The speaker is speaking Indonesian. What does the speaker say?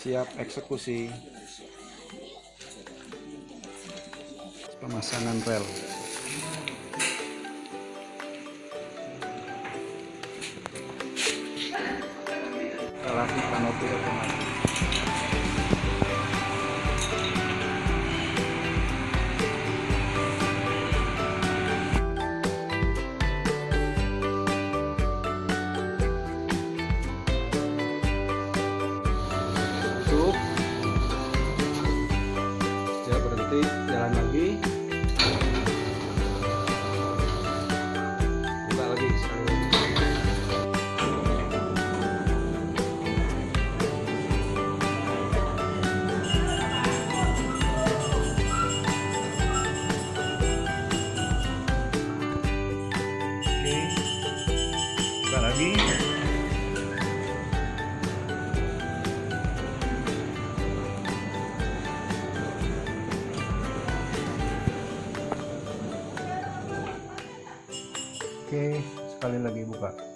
siap eksekusi pemasangan rel. Instalasi kanopi otomatis. Tutup. Ya, berhenti, jalan lagi. Buka lagi sekali lagi. Oke. Buka lagi. Oke, sekali lagi buka.